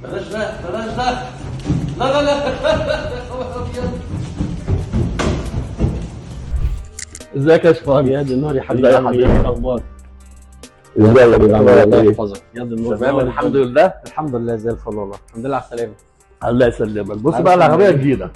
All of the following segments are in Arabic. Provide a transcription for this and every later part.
بلاش ده بلاش ده. لا لا لا. ازيك يا شباب؟ يا دي النور يا حبيبي، ازي حضرتك؟ ايه الاخبار؟ ازيك يا الله حبيبي؟ يحفظك. يا دي النور. تمام الحمد لله. الحمد لله زي الفل والله. الحمد لله على السلامه. الله يسلمك. بص بقى العربيه جديده،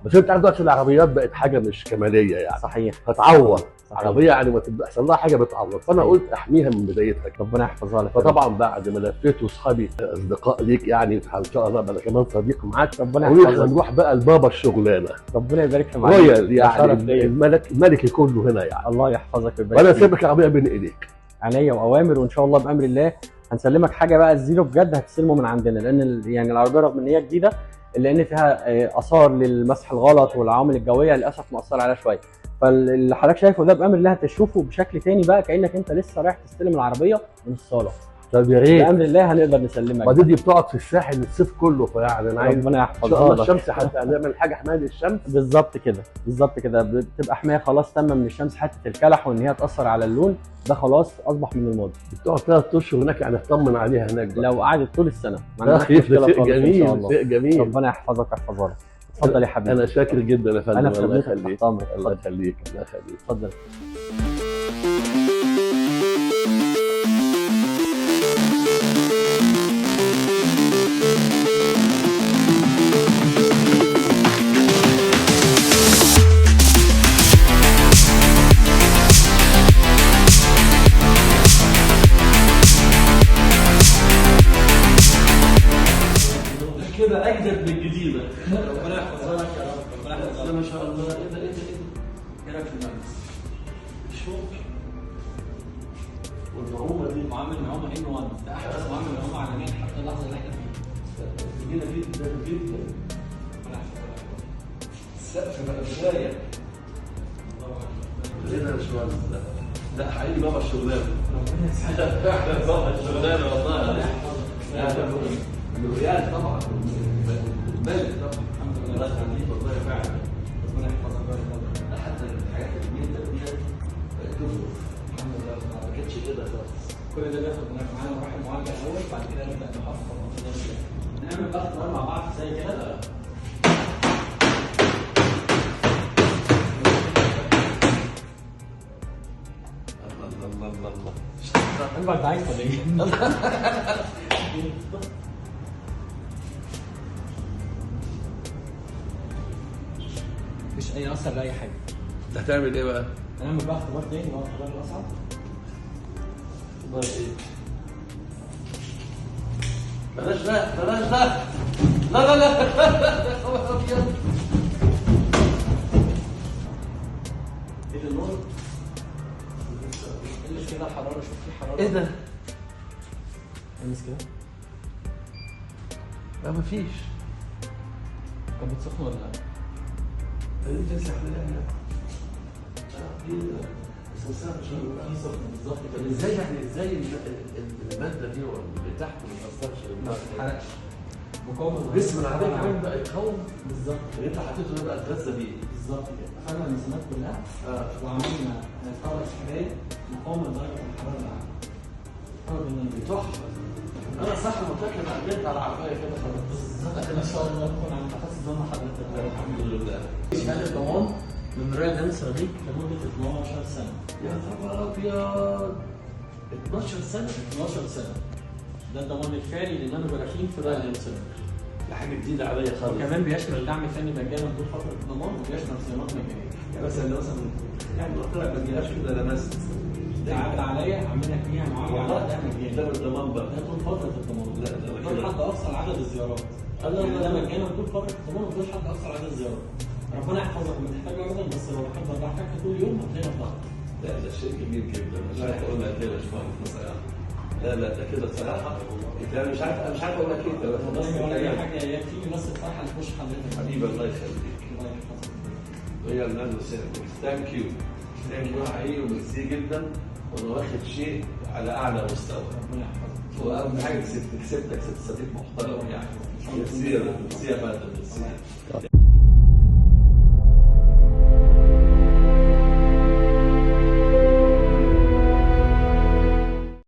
بس انت عارف دلوقتي العربيات بقت حاجه مش كماليه يعني، صحيح. هتعوض صحيح. عربيه يعني ما تبقى يحصل لها حاجه بتعوض، فانا قلت احميها من بدايتها. ربنا يحفظها لك. فطبعا بعد ما لفيت واصحابي اصدقاء ليك يعني ان شاء الله انا كمان صديق معاك، ربنا قالوا لي يحفظك. هنروح بقى لبابا الشغلانه ربنا يبارك في معاك. رويال يعني شرف ليا. الملكي كله هنا يعني. الله يحفظك ويبارك وانا فيك. سايبك العربيه بين ايديك. عينيا واوامر، وان شاء الله بامر الله هنسلمك حاجه بقى الزيرو بجد هتستلمه من عندنا، لان يعني العربيه رغم ان هي جديده الا ان فيها اثار للمسح الغلط والعوامل الجويه للاسف مأثره عليها شويه. فاللي حضرتك شايفه ده بامر الله هتشوفه بشكل تاني بقى كانك انت لسه رايح تستلم العربيه من الصاله. طب يا ريت. بامر الله هنقدر نسلمك. بعدين دي بتقعد في الساحل الصيف كله، فيعني انا عايز ربنا ان شاء يحفظها الله لك. الشمس حتى هنعمل حاجه حمايه للشمس. بالظبط كده بالظبط كده، بتبقى حمايه خلاص تامه من الشمس، حته الكلح وان هي تاثر على اللون ده خلاص اصبح من الماضي. بتقعد 3 اشهر هناك يعني اطمن عليها هناك بقى. لو قعدت طول السنه ما ده عندناش مشكله شيء خالص ان شاء جميل، الله. شيء جميل. ربنا يحفظك ويحفظها لك. اتفضل يا حبيبي. انا شاكر جدا يا فندم. انا في الله خدمتك يخليك. تحت امرك. الله يخليك الله يخليك. اتفضل. كده اجدد من الجديده. ربنا يحفظها لك يا رب. ربنا يحفظها لك. ما شاء الله. ايه ده ايه ده ايه رايك في المجلس؟ مش ممكن. والنعومه دي معامل نعومه ان 1 ده احدث معامل نعومه عالميا حتى اللحظه اللي احنا فيها. جميله جدا جدا. السقف بقى بدايه. ايه ده يا باشمهندس ده؟ لا حقيقي بابا الشغلانه. ربنا يسعدك. فعلا بابا الشغلانه والله. الريال طبعا الملك طبعا. الحمد لله. الله يخليك والله فعلا. ربنا يحفظك ويحفظك. حتى الحاجات الجديده ديت تفرق. الحمد لله. ما كانتش كده خالص. كل ده بياخد معانا نروح المعالجه الاول، بعد كده نبدا نحفظ نعمل ضغط نار مع بعض زي كده. الله الله الله. انت عايز ولا ايه؟ مفيش اي اثر لاي حاجه. هتعمل ايه بقى؟ هنعمل بقى اختبار تاني، هو اختبار الاصعب. والله ايه؟ بلاش ده بلاش ده. لا لا لا. خبر ابيض. ايه النور؟ قلش كده الحراره، شوف في حراره. ايه ده؟ قلش كده. لا مفيش. كانت بتسخن ولا لا؟ انت لسه حلقها. في سخن بالظبط كده. ازاي يعني ازاي الماده دي بتاعته ما تاثرش؟ ما تتحرقش. مقاومه جسم العربيه كمان بقى يقاوم. بالظبط اللي انت حطيته ده بقى اتغذى بيه. بالظبط كده. قفلنا المسامات كلها وعملنا طبقه حدايد مقاومه لدرجه الحراره العاليه. تحفه. انا صح متاكد عديت على العربيه كده خلاص. ان شاء الله نكون عند حسب ضمان حضرتك. الحمد لله. شهاده ضمان من رويال دانس سيراميك لمده 12 سنه. يا خبر ابيض. 12 سنه. 12 سنه. ده الضمان الفعلي للنانو جرافين في رويال دانس سيراميك. دي حاجه جديده عليا خالص. وكمان بيشمل دعم فني مجانا طول فتره الضمان، وبيشمل صيانات مجانيه. يعني مثلا يعني قلت لك ما تجيبهاش كده لمست. تعبت عليا عاملين فيها معامله على ده مجاني. ده بالضمان بقى. ده طول فتره الضمان. لا ده طول كده. حد اقصى عدد الزيارات. يعني ده مجانا طول فتره الضمان، وطول حد اقصى عدد الزيارات. ربنا يحفظك ما تحتاج ابدا، بس لو بحب اضحك طول اليوم هتلاقينا في ضغط. لا ده شيء كبير جدا. مش عارف اقول لك ايه يا باشمهندس بصراحه. لا لا ده كده بصراحه انا مش عارف اقول لك ايه. والله ولا اي حاجه، يكفي بس الفرحه اللي تخش حضرتك. حبيبي الله يخليك. الله يحفظك. هي النانو سيراميك. ثانك يو. ثانك يو حقيقي وميرسي جدا. وانا واخد شيء على اعلى مستوى. ربنا يحفظك. واهم حاجه كسبتك صديق محترم يعني. ميرسي يا فندم ميرسي.